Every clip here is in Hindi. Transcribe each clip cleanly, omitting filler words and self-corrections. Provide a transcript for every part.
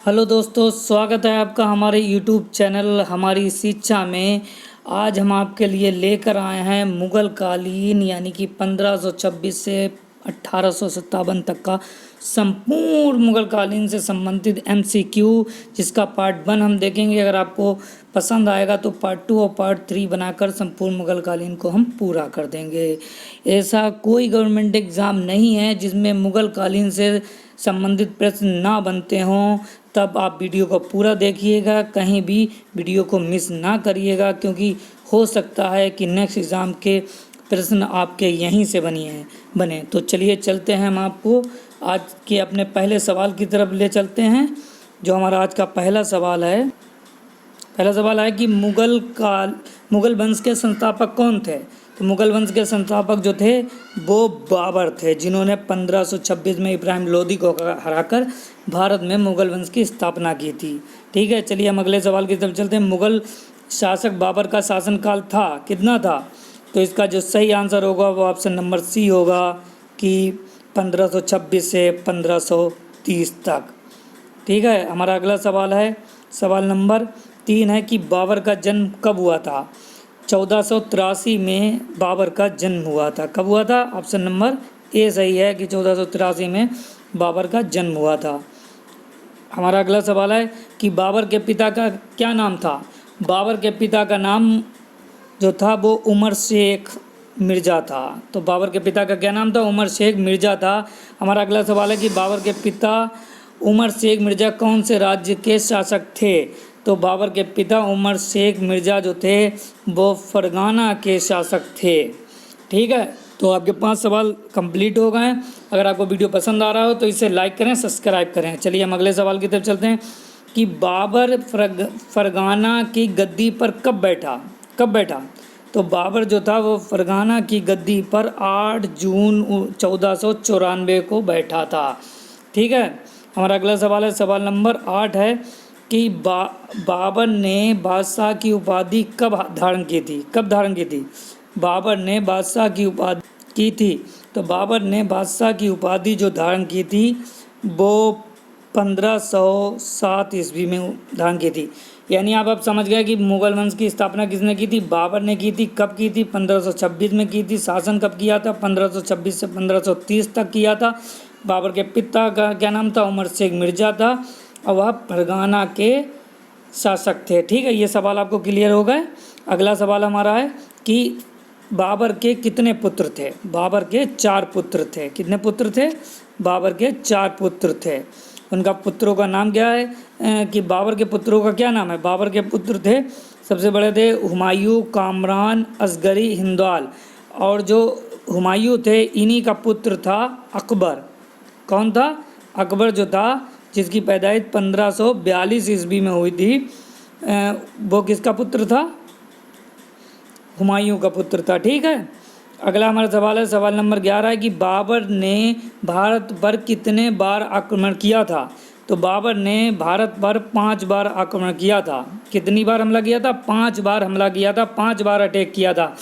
हेलो दोस्तों, स्वागत है आपका हमारे यूट्यूब चैनल हमारी शिक्षा में। आज हम आपके लिए लेकर आए हैं मुग़ल कालीन यानी कि 1526 से 1857 तक का संपूर्ण मुग़ल कालीन से संबंधित एमसीक्यू, जिसका पार्ट 1 हम देखेंगे। अगर आपको पसंद आएगा तो पार्ट 2 और पार्ट 3 बनाकर संपूर्ण मुग़ल कालीन को हम पूरा कर देंगे। ऐसा कोई गवर्नमेंट एग्ज़ाम नहीं है जिसमें मुग़ल कालीन से संबंधित प्रश्न ना बनते हों। तब आप वीडियो को पूरा देखिएगा, कहीं भी वीडियो को मिस ना करिएगा, क्योंकि हो सकता है कि नेक्स्ट एग्ज़ाम के प्रश्न आपके यहीं से बने। तो चलिए चलते हैं, हम आपको आज के अपने पहले सवाल की तरफ ले चलते हैं। जो हमारा आज का पहला सवाल है कि मुग़ल वंश के संस्थापक कौन थे। तो मुग़ल वंश के संस्थापक जो थे वो बाबर थे, जिन्होंने 1526 में इब्राहिम लोदी को हराकर भारत में मुग़ल वंश की स्थापना की थी। ठीक है, चलिए हम अगले सवाल की तरफ चलते हैं। मुग़ल शासक बाबर का शासनकाल था कितना था। तो इसका जो सही आंसर होगा वो ऑप्शन नंबर सी होगा कि 1526 से 1530 तक। ठीक है, हमारा अगला सवाल है, सवाल नंबर 3 है कि बाबर का जन्म कब हुआ था। 1483 में बाबर का जन्म हुआ था। कब हुआ था? ऑप्शन नंबर ए सही है कि 1483 में बाबर का जन्म हुआ था। हमारा अगला सवाल है कि बाबर के पिता का क्या नाम था। बाबर के पिता का नाम जो था वो उमर शेख मिर्ज़ा था। तो बाबर के पिता का क्या नाम था? उमर शेख मिर्ज़ा था। हमारा अगला सवाल है कि बाबर के पिता उमर शेख मिर्ज़ा कौन से राज्य के शासक थे। तो बाबर के पिता उमर शेख मिर्ज़ा जो थे वो फरगाना के शासक थे। ठीक है, तो आपके 5 सवाल कंप्लीट हो गए हैं। अगर आपको वीडियो पसंद आ रहा हो तो इसे लाइक करें, सब्सक्राइब करें। चलिए हम अगले सवाल की तरफ चलते हैं कि बाबर फरगाना की गद्दी पर कब बैठा। तो बाबर जो था वो फरगाना की गद्दी पर 8 जून 1494 को बैठा था। ठीक है, हमारा अगला सवाल है, सवाल नंबर 8 है कि बाबर ने बादशाह की उपाधि कब धारण की थी। बाबर ने बादशाह की उपाधि की थी। तो बाबर ने बादशाह की उपाधि जो धारण की थी वो 1507 ईस्वी में धारण की थी। यानी आप समझ गए कि मुग़ल वंश की स्थापना किसने की थी? बाबर ने की थी। कब की थी? 1526 में की थी। शासन कब किया था? 1526 से 1530 तक किया था। बाबर के पिता का क्या नाम था? उमर शेख मिर्ज़ा था और वह फरगाना के शासक थे। ठीक है, ये सवाल आपको क्लियर हो गए। अगला सवाल हमारा है कि बाबर के कितने पुत्र थे। बाबर के 4 पुत्र थे। कितने पुत्र थे? बाबर के 4 पुत्र थे। उनका पुत्रों का नाम क्या है कि बाबर के पुत्रों का क्या नाम है। बाबर के पुत्र थे, सबसे बड़े थे हुमायूं, कामरान, असगरी, हिंदवाल। और जो हुमायूं थे इन्हीं का पुत्र था अकबर। कौन था? अकबर जो था, जिसकी पैदाइश 1542 ईस्वी में हुई थी, वो किसका पुत्र था? हुमायूं का पुत्र था। ठीक है, अगला हमारा सवाल है, सवाल नंबर 11 है कि बाबर ने भारत पर कितने बार आक्रमण किया था। तो बाबर ने भारत पर 5 बार आक्रमण किया था। कितनी बार हमला किया था? 5 बार हमला किया था, 5 बार अटैक किया था।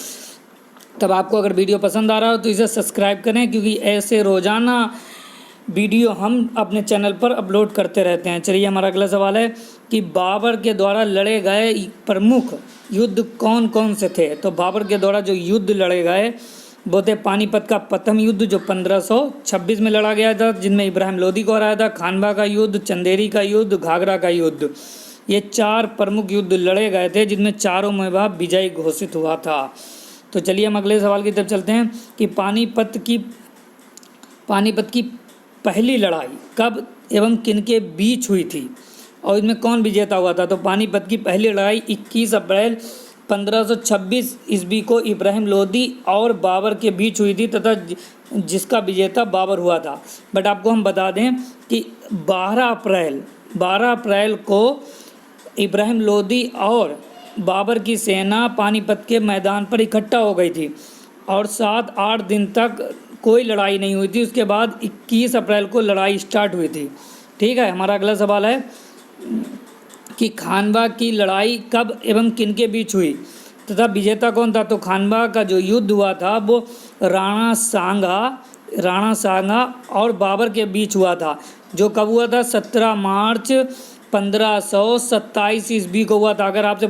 तब आपको अगर वीडियो पसंद आ रहा हो तो इसे सब्सक्राइब करें, क्योंकि ऐसे रोज़ाना वीडियो हम अपने चैनल पर अपलोड करते रहते हैं। चलिए हमारा अगला सवाल है कि बाबर के द्वारा लड़े गए प्रमुख युद्ध कौन कौन से थे। तो बाबर के द्वारा जो युद्ध लड़े गए वो थे पानीपत का प्रथम युद्ध जो 1526 में लड़ा गया था, जिनमें इब्राहिम लोदी को हराया था, खानवा का युद्ध, चंदेरी का युद्ध, घाघरा का युद्ध। ये 4 प्रमुख युद्ध लड़े गए थे, जिनमें चारों में वह विजयी घोषित हुआ था। तो चलिए हम अगले सवाल की तरफ चलते हैं कि पानीपत की पहली लड़ाई कब एवं किनके बीच हुई थी और इसमें कौन विजेता हुआ था। तो पानीपत की पहली लड़ाई 21 अप्रैल 1526 ईस्वी को इब्राहिम लोदी और बाबर के बीच हुई थी, तथा जिसका विजेता बाबर हुआ था। बट आपको हम बता दें कि 12 अप्रैल को इब्राहिम लोदी और बाबर की सेना पानीपत के मैदान पर इकट्ठा हो गई थी और 7-8 दिन तक कोई लड़ाई नहीं हुई थी। उसके बाद 21 अप्रैल को लड़ाई स्टार्ट हुई थी। ठीक है, हमारा अगला सवाल है कि खानवा की लड़ाई कब एवं किनके बीच हुई तथा विजेता कौन था। तो खानवा का जो युद्ध हुआ था वो राणा सांगा और बाबर के बीच हुआ था, जो कब हुआ था? 17 मार्च 1527 ईस्वी को हुआ था। अगर आपसे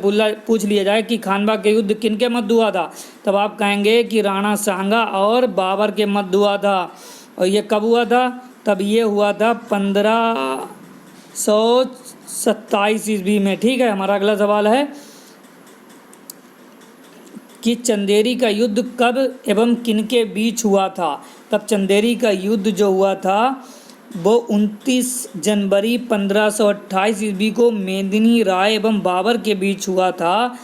पूछ लिया जाए कि खानवा के युद्ध किनके मध्य हुआ था, तब आप कहेंगे कि राणा सांगा और बाबर के मध्य हुआ था। और ये कब हुआ था? तब ये हुआ था 1527 ईस्वी में। ठीक है, हमारा अगला सवाल है कि चंदेरी का युद्ध कब एवं किनके बीच हुआ था? तब चंदेरी का युद्ध जो हुआ था वो 29 जनवरी 1528 ईस्वी को मेदिनी राय एवं बाबर के बीच हुआ था,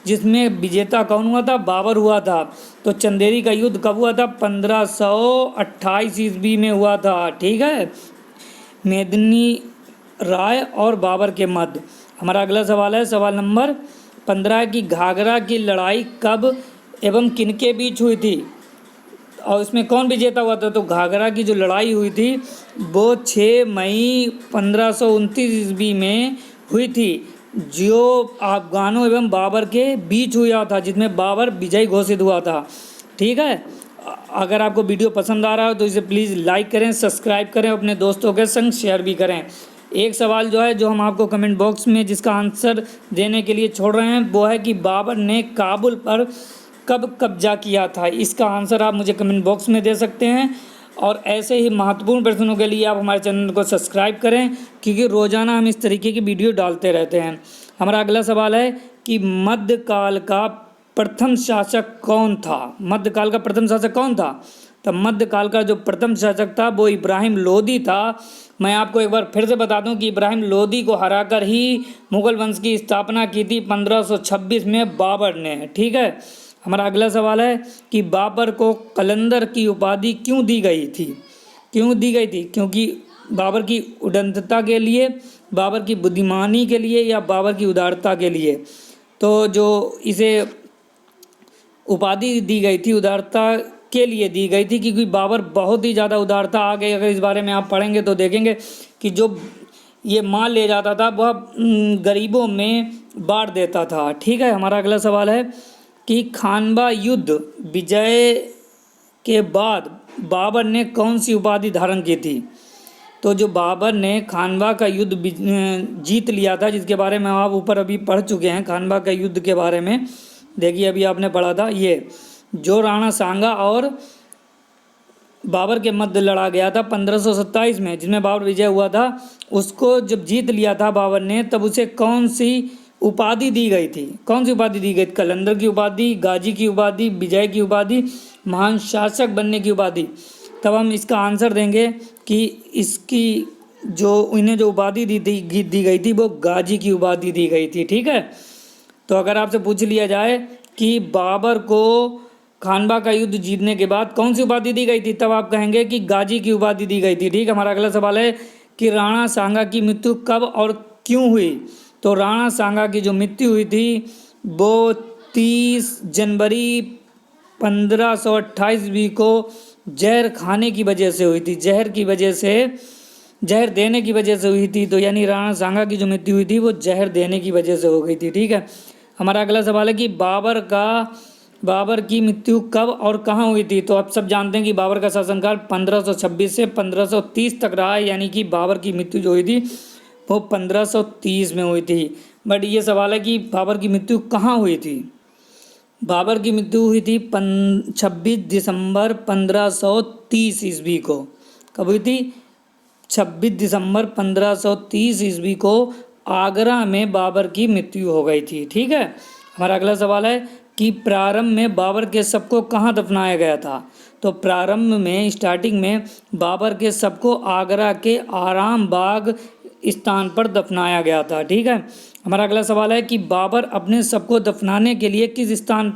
जिसमें विजेता कौन हुआ था? बाबर हुआ था। तो चंदेरी का युद्ध कब हुआ था? 1528 ईस्वी में हुआ था। ठीक है, मेदिनी राय और बाबर के मध्य। हमारा अगला सवाल है सवाल नंबर 15 की घाघरा की लड़ाई कब एवं किनके बीच हुई थी और इसमें कौन विजेता हुआ था? तो घाघरा की जो लड़ाई हुई थी वो 6 मई 1529 ईस्वी में हुई थी, जो अफगानों एवं बाबर के बीच हुआ था, जिसमें बाबर विजयी घोषित हुआ था। ठीक है, अगर आपको वीडियो पसंद आ रहा हो तो इसे प्लीज़ लाइक करें, सब्सक्राइब करें, अपने दोस्तों के संग शेयर भी करें। एक सवाल जो है जो हम आपको कमेंट बॉक्स में जिसका आंसर देने के लिए छोड़ रहे हैं वो है कि बाबर ने काबुल पर कब कब्जा किया था? इसका आंसर आप मुझे कमेंट बॉक्स में दे सकते हैं। और ऐसे ही महत्वपूर्ण प्रश्नों के लिए आप हमारे चैनल को सब्सक्राइब करें, क्योंकि रोज़ाना हम इस तरीके की वीडियो डालते रहते हैं। हमारा अगला सवाल है कि मध्यकाल का प्रथम शासक कौन था? मध्यकाल का प्रथम शासक कौन था? तब मध्यकाल का जो प्रथम शासक था वो इब्राहिम लोदी था। मैं आपको एक बार फिर से बता दूं कि इब्राहिम लोदी को हराकर ही मुगल वंश की स्थापना की थी 1526 में बाबर ने। ठीक है, हमारा अगला सवाल है कि बाबर को कलंदर की उपाधि क्यों दी गई थी? क्यों दी गई थी? क्योंकि बाबर की उदारता के लिए, बाबर की बुद्धिमानी के लिए, या बाबर की उदारता के लिए? तो जो इसे उपाधि दी गई थी उदारता के लिए दी गई थी, क्योंकि बाबर बहुत ही ज़्यादा उदार था। आगे अगर इस बारे में आप पढ़ेंगे तो देखेंगे कि जो ये माल ले जाता था वह गरीबों में बांट देता था। ठीक है, हमारा अगला सवाल है कि खानवा युद्ध विजय के बाद बाबर ने कौन सी उपाधि धारण की थी? तो जो बाबर ने खानवा का युद्ध जीत लिया था, जिसके बारे में आप ऊपर अभी पढ़ चुके हैं, खानवा का युद्ध के बारे में देखिए अभी आपने पढ़ा था, ये जो राणा सांगा और बाबर के मध्य लड़ा गया था 1527 में, जिसमें बाबर विजय हुआ था, उसको जब जीत लिया था बाबर ने, तब उसे कौन सी उपाधि दी गई थी? कौन सी उपाधि दी गई? कलंदर की उपाधि, गाजी की उपाधि, विजय की उपाधि, महान शासक बनने की उपाधि? तब हम इसका आंसर देंगे कि इसकी जो इन्हें जो उपाधि दी गई थी वो गाजी की उपाधि दी गई थी। ठीक है, तो अगर आपसे पूछ लिया जाए कि बाबर को खानवा का युद्ध जीतने के बाद कौन सी उपाधि दी गई थी, तब आप कहेंगे कि गाजी की उपाधि दी गई थी। ठीक है, हमारा अगला सवाल है कि राणा सांगा की मृत्यु कब और क्यों हुई? तो राणा सांगा की जो मृत्यु हुई थी वो 30 जनवरी 1528 ईस्वी को जहर खाने की वजह से हुई थी, जहर देने की वजह से हुई थी। तो यानी राणा सांगा की जो मृत्यु हुई थी वो जहर देने की वजह से हो गई थी। ठीक है, हमारा अगला सवाल है कि बाबर की मृत्यु कब और कहाँ हुई थी? तो आप सब जानते हैं कि बाबर का शासनकाल 1526 से 1530 तक रहा है, यानी कि बाबर की मृत्यु जो हुई थी वो 1530 में हुई थी। बट ये सवाल है कि बाबर की मृत्यु कहाँ हुई थी? बाबर की मृत्यु हुई थी 26 दिसंबर 1530 ईस्वी को। कब हुई थी? 26 दिसंबर 1530 ईस्वी को आगरा में बाबर की मृत्यु हो गई थी। ठीक है, हमारा अगला सवाल है कि प्रारंभ में बाबर के शव को कहाँ दफनाया गया था? तो प्रारंभ में, स्टार्टिंग में बाबर के शव को आगरा के आराम बाग स्थान पर दफनाया गया था। ठीक है, हमारा अगला सवाल है कि बाबर अपने शव को दफनाने के लिए किस स्थान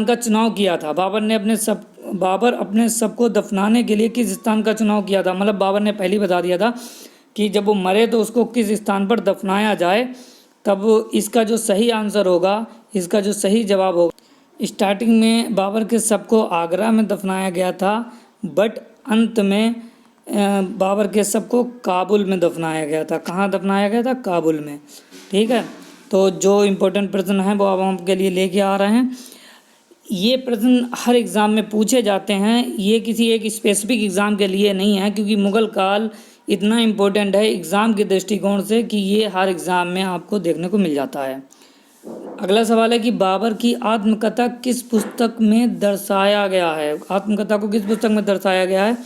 का चुनाव किया था? बाबर अपने शव को दफनाने के लिए किस स्थान का चुनाव किया था? मतलब बाबर ने पहले ही बता दिया था कि जब वो मरे तो उसको किस स्थान पर दफनाया जाए। तब इसका जो सही आंसर होगा, इसका जो सही जवाब होगा, स्टार्टिंग में बाबर के शव को आगरा में दफनाया गया था, बट अंत में बाबर के शव को काबुल में दफनाया गया था। कहाँ दफनाया गया था? काबुल में। ठीक है, तो जो इम्पोर्टेंट प्रश्न हैं वो अब हम आपके लिए लेके आ रहे हैं। ये प्रश्न हर एग्ज़ाम में पूछे जाते हैं, ये किसी एक स्पेसिफिक एग्ज़ाम के लिए नहीं है, क्योंकि मुग़ल काल इतना इम्पोर्टेंट है एग्ज़ाम के दृष्टिकोण से कि ये हर एग्ज़ाम में आपको देखने को मिल जाता है। अगला सवाल है कि बाबर की आत्मकथा किस पुस्तक में दर्शाया गया है। आत्मकथा को किस पुस्तक में दर्शाया गया है,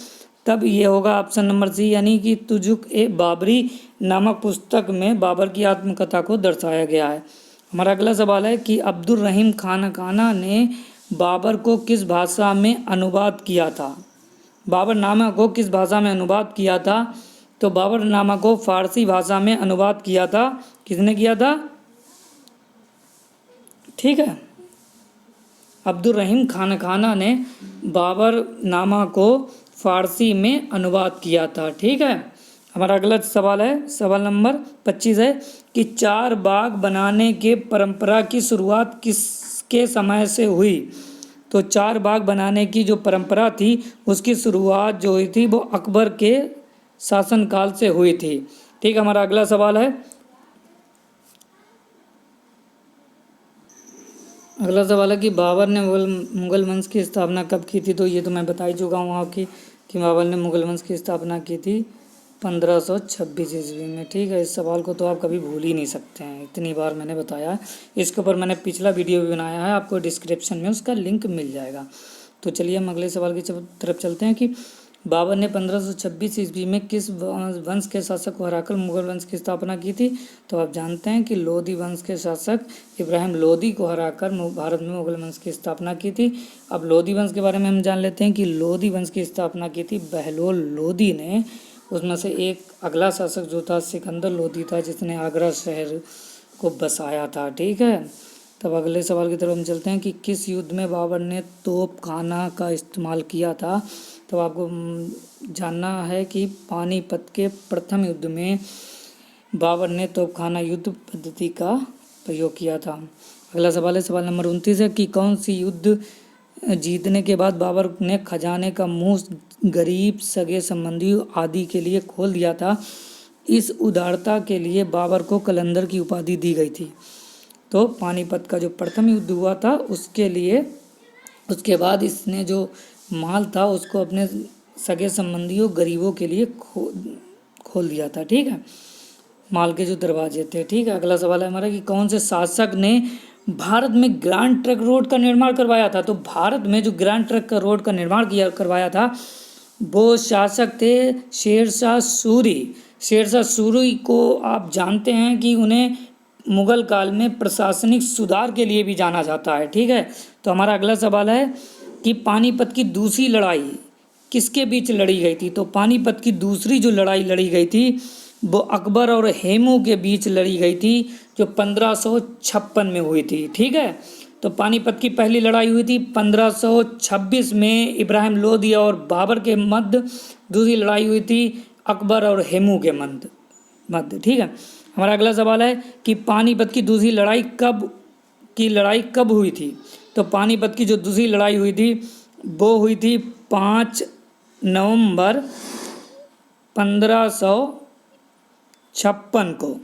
तब ये होगा ऑप्शन नंबर सी, यानी कि तुजुक ए बाबरी नामक पुस्तक में बाबर की आत्मकथा को दर्शाया गया है। हमारा अगला सवाल है कि अब्दुल रहीम खाना ने बाबर को किस भाषा में अनुवाद किया था। बाबरनामा को किस भाषा में अनुवाद किया था, तो बाबरनामा को फारसी भाषा में अनुवाद किया था। किसने किया था, ठीक है, अब्दुल रहीम खाना ने बाबरनामा को फारसी में अनुवाद किया था, ठीक है। हमारा अगला सवाल है, सवाल नंबर 25 है कि चार बाग बनाने के परंपरा की शुरुआत किसके समय से हुई। तो चार बाग बनाने की जो परंपरा थी उसकी शुरुआत जो हुई थी वो अकबर के शासनकाल से हुई थी, ठीक। हमारा अगला सवाल है, अगला सवाल है कि बाबर ने मुगल वंश की स्थापना कब की थी। तो ये तो मैं बता ही चुका हूँ आपकी कि बाबर ने मुगल वंश की स्थापना की थी 1526 ईस्वी में, ठीक है। इस सवाल को तो आप कभी भूल ही नहीं सकते हैं, इतनी बार मैंने बताया है। इसके ऊपर मैंने पिछला वीडियो भी बनाया है, आपको डिस्क्रिप्शन में उसका लिंक मिल जाएगा। तो चलिए हम अगले सवाल की तरफ चलते हैं कि बाबर ने 1526 ईस्वी में किस वंश के शासक को हराकर मुगल वंश की स्थापना की थी। तो आप जानते हैं कि लोधी वंश के शासक इब्राहिम लोधी को हराकर भारत में मुगल वंश की स्थापना की थी। अब लोधी वंश के बारे में हम जान लेते हैं कि लोधी वंश की स्थापना की थी बहलोल लोधी ने। उसमें से एक अगला शासक जो था सिकंदर लोधी था, जिसने आगरा शहर को बसाया था, ठीक है। तब अगले सवाल की तरफ हम चलते हैं कि किस युद्ध में बाबर ने तोपखाना का इस्तेमाल किया था। तो आपको जानना है कि पानीपत के प्रथम युद्ध में बाबर ने तोपखाना युद्ध पद्धति का प्रयोग किया था। अगला सवाल है, सवाल नंबर 29 है कि कौन सी युद्ध जीतने के बाद बाबर ने खजाने का मुंह गरीब सगे संबंधियों आदि के लिए खोल दिया था। इस उदारता के लिए बाबर को कलंदर की उपाधि दी गई थी। तो पानीपत का जो प्रथम युद्ध हुआ था उसके लिए, उसके बाद इसने जो माल था उसको अपने सगे संबंधियों गरीबों के लिए खोल दिया था, ठीक है, माल के जो दरवाजे थे, ठीक है। अगला सवाल है हमारा कि कौन से शासक ने भारत में ग्रैंड ट्रंक रोड का निर्माण करवाया था। तो भारत में जो ग्रैंड ट्रंक का रोड का निर्माण करवाया था वो शासक थे शेरशाह सूरी। शेरशाह सूरी को आप जानते हैं कि उन्हें मुगल काल में प्रशासनिक सुधार के लिए भी जाना जाता है, ठीक है। तो हमारा अगला सवाल है कि पानीपत की दूसरी लड़ाई किसके बीच लड़ी गई थी। तो पानीपत की दूसरी जो लड़ाई लड़ी गई थी वो अकबर और हेमू के बीच लड़ी गई थी, जो 1556 में हुई थी, ठीक है। तो पानीपत की पहली लड़ाई हुई थी 1526 में इब्राहिम लोधी और बाबर के मध्य। दूसरी लड़ाई हुई थी अकबर और हेमू के मध्य, ठीक है। हमारा अगला सवाल है कि पानीपत की दूसरी लड़ाई कब हुई थी। तो पानीपत की जो दूसरी लड़ाई हुई थी वो हुई थी 5 नवंबर 1556 को,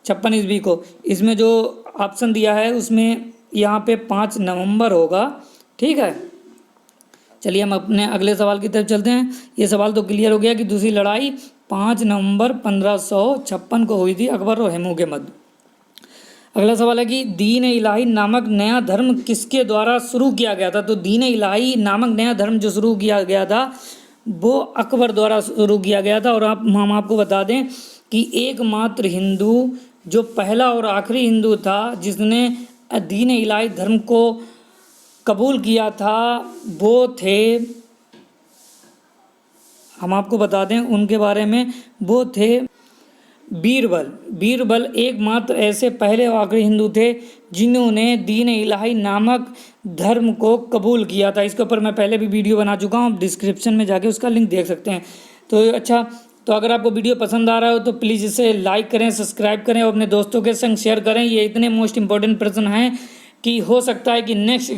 56 ईस्वी को। इसमें जो ऑप्शन दिया है उसमें यहाँ पे 5 नवंबर होगा, ठीक है। चलिए हम अपने अगले सवाल की तरफ चलते हैं। ये सवाल तो क्लियर हो गया कि दूसरी लड़ाई 5 नवंबर 1556 को हुई थी अकबर और हेमू के मध्य। अगला सवाल है कि दीन इलाही नामक नया धर्म किसके द्वारा शुरू किया गया था। तो दीन इलाही नामक नया धर्म जो शुरू किया गया था वो अकबर द्वारा शुरू किया गया था। और हम आपको बता दें कि एकमात्र हिंदू जो पहला और आखिरी हिंदू था जिसने दीन इलाही धर्म को कबूल किया था वो थे, हम आपको बता दें उनके बारे में, वो थे बीरबल एकमात्र ऐसे पहले और आखिरी हिंदू थे जिन्होंने दीन इलाही नामक धर्म को कबूल किया था। इसके ऊपर मैं पहले भी वीडियो बना चुका हूँ, आप डिस्क्रिप्शन में जाके उसका लिंक देख सकते हैं। तो अच्छा, तो अगर आपको वीडियो पसंद आ रहा हो तो प्लीज़ इसे लाइक करें, सब्सक्राइब करें और अपने दोस्तों के संग शेयर करें। ये इतने मोस्ट इंपॉर्टेंट प्रश्न हैं कि हो सकता है कि नेक्स्ट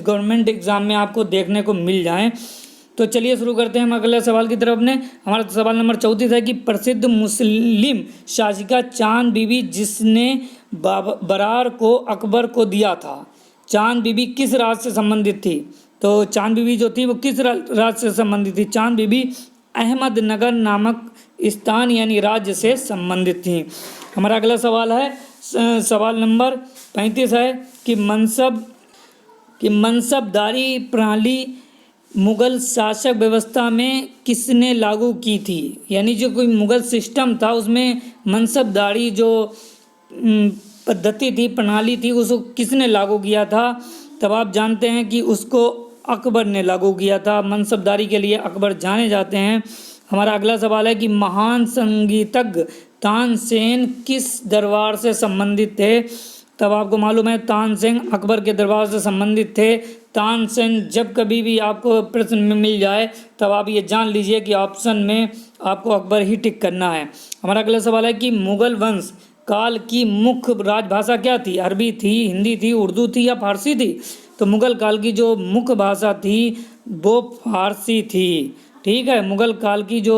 गवर्नमेंट एग्ज़ाम में आपको देखने को मिल जाएँ। तो चलिए शुरू करते हैं हम अगले सवाल की तरफ अपने। हमारा सवाल नंबर 34 है कि प्रसिद्ध मुस्लिम शासिका चांद बीबी जिसने बरार को अकबर को दिया था, चांद बीबी किस राज्य से संबंधित थी। तो चांद बीबी जो थी वो किस राज्य से संबंधित थी। चांद बीबी अहमदनगर नामक स्थान यानी राज्य से संबंधित थी। हमारा अगला सवाल है सवाल नंबर 35 है कि मनसबदारी प्रणाली मुगल शासक व्यवस्था में किसने लागू की थी। यानी जो कोई मुगल सिस्टम था उसमें मनसबदारी जो पद्धति थी, प्रणाली थी, उसको किसने लागू किया था। तब आप जानते हैं कि उसको अकबर ने लागू किया था। मनसबदारी के लिए अकबर जाने जाते हैं। हमारा अगला सवाल है कि महान संगीतज्ञ तानसेन किस दरबार से संबंधित थे। तब आपको मालूम है तानसेन अकबर के दरबार से संबंधित थे। तानसेन जब कभी भी आपको प्रश्न में मिल जाए तब आप ये जान लीजिए कि ऑप्शन में आपको अकबर ही टिक करना है। हमारा अगला सवाल है कि मुगल वंश काल की मुख्य राजभाषा क्या थी। अरबी थी, हिंदी थी, उर्दू थी या फारसी थी। तो मुगल काल की जो मुख्य भाषा थी वो फारसी थी। ठीक है, मुगल काल की जो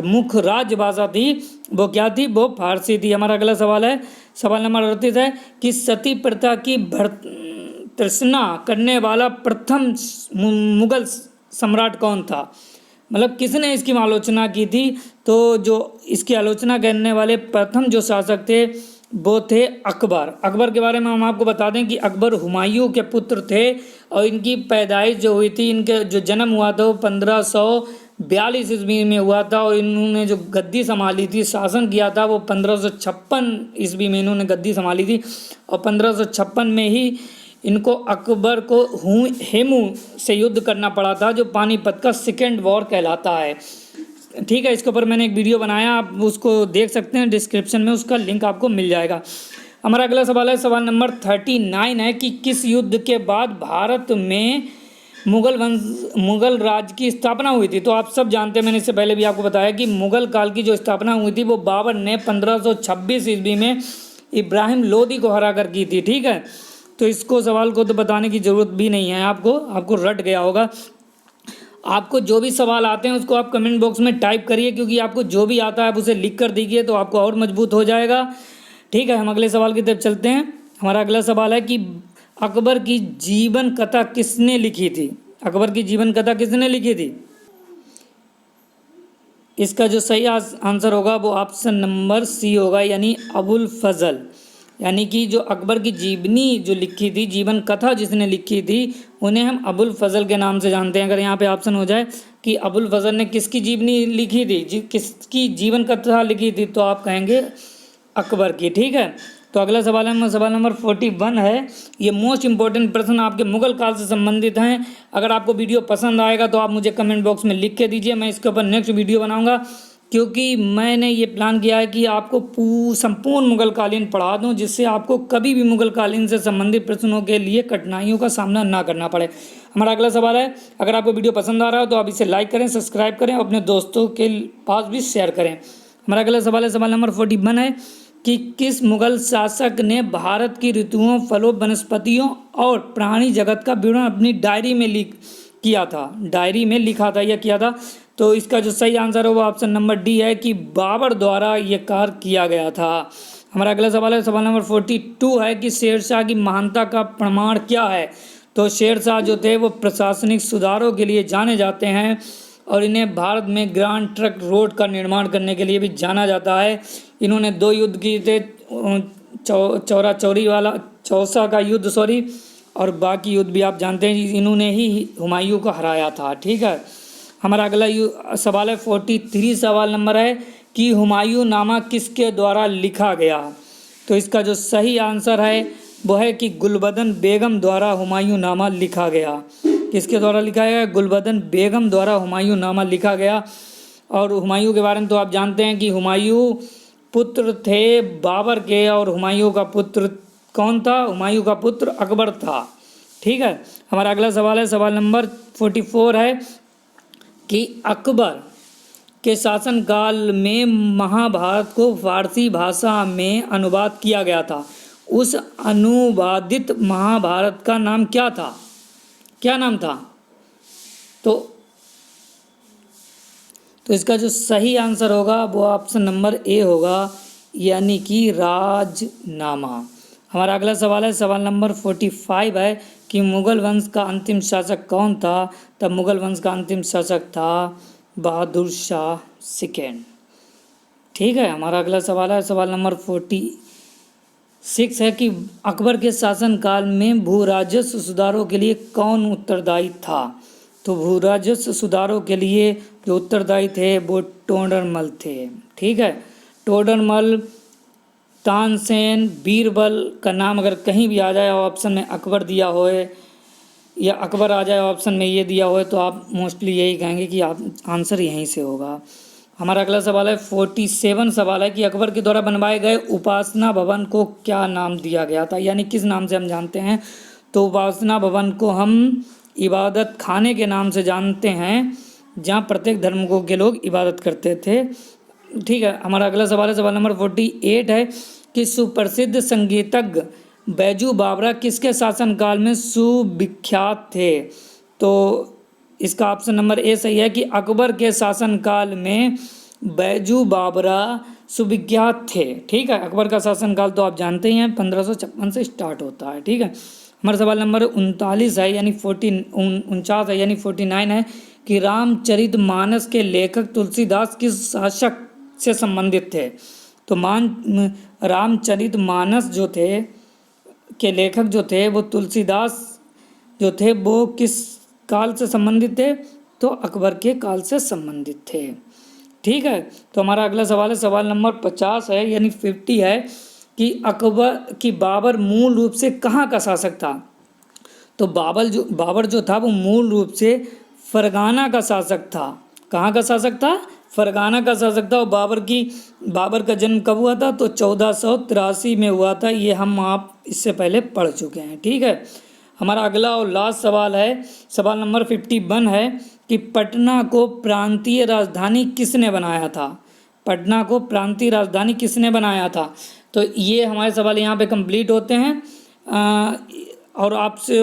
मुख्य राजभाषा थी वो क्या थी, वो फारसी थी। हमारा अगला सवाल है सवाल नंबर 38 है कि सती प्रथा की तृष्णा करने वाला प्रथम मुगल सम्राट कौन था। मतलब किसने इसकी आलोचना की थी। तो जो इसकी आलोचना करने वाले प्रथम जो शासक थे वो थे अकबर। अकबर के बारे में हम आपको बता दें कि अकबर हुमायूं के पुत्र थे और इनकी पैदाइश जो हुई थी, इनके जो जन्म हुआ था वो 1542 ईस्वी में हुआ था और इन्होंने जो गद्दी संभाली थी, शासन किया था, वो 1556 ईस्वी में इन्होंने गद्दी संभाली थी। और 1556 में ही इनको अकबर को हेमू से युद्ध करना पड़ा था, जो पानीपत का सेकेंड वॉर कहलाता है। ठीक है, इसके ऊपर मैंने एक वीडियो बनाया, आप उसको देख सकते हैं, डिस्क्रिप्शन में उसका लिंक आपको मिल जाएगा। हमारा अगला सवाल है सवाल नंबर 39 है कि किस युद्ध के बाद भारत में मुगल राज की स्थापना हुई थी। तो आप सब जानते हैं, मैंने इससे पहले भी आपको बताया कि मुगल काल की जो स्थापना हुई थी वो बाबर ने 1526 ईस्वी में इब्राहिम लोदी को हरा कर की थी। ठीक है, तो इसको सवाल को तो बताने की ज़रूरत भी नहीं है, आपको रट गया होगा। आपको जो भी सवाल आते हैं उसको आप कमेंट बॉक्स में टाइप करिए, क्योंकि आपको जो भी आता है आप उसे लिख कर दीजिए तो आपको और मजबूत हो जाएगा। ठीक है, हम अगले सवाल की तरफ चलते हैं। हमारा अगला सवाल है कि अकबर की जीवन कथा किसने लिखी थी। अकबर की जीवन कथा किसने लिखी थी। इसका जो सही आंसर होगा वो ऑप्शन नंबर सी होगा, यानी अबुल फजल। यानी कि जो अकबर की जीवनी जो लिखी थी, जीवन कथा जिसने लिखी थी, उन्हें हम अबुल फजल के नाम से जानते हैं। अगर यहाँ पे ऑप्शन हो जाए कि अबुल फजल ने किसकी जीवनी लिखी थी, किसकी जीवन कथा लिखी थी, तो आप कहेंगे अकबर की। ठीक है, तो अगला सवाल है सवाल नंबर 41 है। ये मोस्ट इंपॉर्टेंट प्रश्न आपके मुगल काल से संबंधित हैं। अगर आपको वीडियो पसंद आएगा तो आप मुझे कमेंट बॉक्स में लिख के दीजिए, मैं इसके ऊपर नेक्स्ट वीडियो बनाऊंगा, क्योंकि मैंने ये प्लान किया है कि आपको संपूर्ण मुगल कालीन पढ़ा दूं, जिससे आपको कभी भी मुगल कालीन से संबंधित प्रश्नों के लिए कठिनाइयों का सामना ना करना पड़े। हमारा अगला सवाल है, अगर आपको वीडियो पसंद आ रहा हो तो आप इसे लाइक करें, सब्सक्राइब करें और अपने दोस्तों के पास भी शेयर करें। हमारा अगला सवाल है सवाल नंबर 41 है कि किस मुगल शासक ने भारत की ऋतुओं, फलों, वनस्पतियों और प्राणी जगत का विवरण अपनी डायरी में लिखा था या किया था। तो इसका जो सही आंसर है वो ऑप्शन नंबर डी है कि बाबर द्वारा ये कार्य किया गया था। हमारा अगला सवाल है सवाल नंबर 42 है कि शेरशाह की महानता का प्रमाण क्या है। तो शेरशाह जो थे वो प्रशासनिक सुधारों के लिए जाने जाते हैं और इन्हें भारत में ग्रांड ट्रंक रोड का निर्माण करने के लिए भी जाना जाता है। इन्होंने 2 युद्ध किए थे, चौसा का युद्ध और बाकी युद्ध भी आप जानते हैं, इन्होंने ही हुमायूं को हराया था। ठीक है, हमारा अगला सवाल है 43 सवाल नंबर है कि हुमायूं नामा किसके द्वारा लिखा गया। तो इसका जो सही आंसर है वो है कि गुलबदन बेगम द्वारा हुमायूं नामा लिखा गया। किसके द्वारा लिखा गया, गुलबदन बेगम द्वारा हुमायूं नामा लिखा गया। और हुमायूं के बारे में तो आप जानते हैं कि हुमायूं पुत्र थे बाबर के, और हुमायूं का पुत्र कौन था, हुमायूं का पुत्र अकबर था। ठीक है, हमारा अगला सवाल है सवाल नंबर 44 है कि अकबर के शासनकाल में महाभारत को फारसी भाषा में अनुवाद किया गया था। उस अनुवादित महाभारत का नाम क्या था, क्या नाम था। तो इसका जो सही आंसर होगा वो ऑप्शन नंबर ए होगा, यानी कि राजनामा। हमारा अगला सवाल है सवाल नंबर 45 है कि मुगल वंश का अंतिम शासक कौन था। तब मुगल वंश का अंतिम शासक था बहादुर शाह सेकेंड। ठीक है, हमारा अगला सवाल है, सवाल नंबर 46 है कि अकबर के शासनकाल में भू राजस्व सुधारों के लिए कौन उत्तरदायी था। तो भू राजस्व सुधारों के लिए जो उत्तरदायी थे वो टोडरमल थे। ठीक है, टोडरमल, तानसेन, बीरबल का नाम अगर कहीं भी आ जाए ऑप्शन में अकबर दिया होए या अकबर आ जाए ऑप्शन में ये दिया होए तो आप मोस्टली यही कहेंगे कि आप आंसर यहीं से होगा। हमारा अगला सवाल है 47 सवाल है कि अकबर के द्वारा बनवाए गए उपासना भवन को क्या नाम दिया गया था, यानी किस नाम से हम जानते हैं। तो उपासना भवन को हम इबादत खाने के नाम से जानते हैं, जहाँ प्रत्येक धर्म को के लोग इबादत करते थे। ठीक है, हमारा अगला सवाल है, सवाल नंबर 48 है कि सुप्रसिद्ध संगीतज्ञ बैजू बावरा किसके शासनकाल में सुविख्यात थे। तो इसका ऑप्शन नंबर ए सही है कि अकबर के शासनकाल में बैजू बावरा सुविख्यात थे। ठीक है, अकबर का शासनकाल तो आप जानते ही हैं 1556 से स्टार्ट होता है। ठीक है, हमारा सवाल नंबर 39 है यानी 49 है यानी 49 है कि रामचरितमानस के लेखक तुलसीदास किस शासक से संबंधित थे। तो रामचरितमानस जो थे के लेखक जो थे वो तुलसीदास जो थे वो किस काल से संबंधित थे। तो अकबर के काल से संबंधित थे। ठीक है, तो हमारा अगला सवाल है, सवाल नंबर 50 है यानी 50 है कि बाबर मूल रूप से कहाँ का शासक था। तो बाबर जो था वो मूल रूप से फरगाना का शासक था। कहाँ का शासक था? फरगाना का शासक था। और बाबर का जन्म कब हुआ था? तो 1483 में हुआ था। ये आप इससे पहले पढ़ चुके हैं। ठीक है, हमारा अगला और लास्ट सवाल है, सवाल नंबर 51 है कि पटना को प्रांतीय राजधानी किसने बनाया था। पटना को प्रांतीय राजधानी किसने बनाया था। तो ये हमारे सवाल यहाँ पे कंप्लीट होते हैं। और आपसे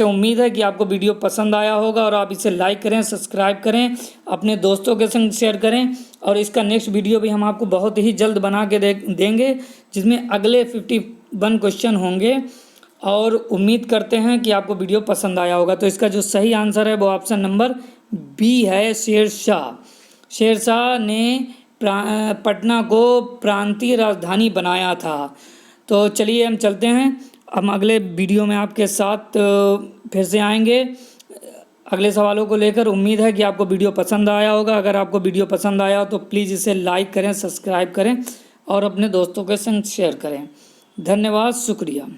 उम्मीद है कि आपको वीडियो पसंद आया होगा और आप इसे लाइक करें, सब्सक्राइब करें, अपने दोस्तों के संग शेयर करें। और इसका नेक्स्ट वीडियो भी हम आपको बहुत ही जल्द बना के देंगे, जिसमें अगले 51 क्वेश्चन होंगे। और उम्मीद करते हैं कि आपको वीडियो पसंद आया होगा। तो इसका जो सही आंसर है वो ऑप्शन नंबर बी है, शेरशाह। शेरशाह ने पटना को प्रांतीय राजधानी बनाया था। तो चलिए हम चलते हैं, हम अगले वीडियो में आपके साथ फिर से आएंगे अगले सवालों को लेकर। उम्मीद है कि आपको वीडियो पसंद आया होगा। अगर आपको वीडियो पसंद आया हो तो प्लीज़ इसे लाइक करें, सब्सक्राइब करें और अपने दोस्तों के संग शेयर करें। धन्यवाद, शुक्रिया।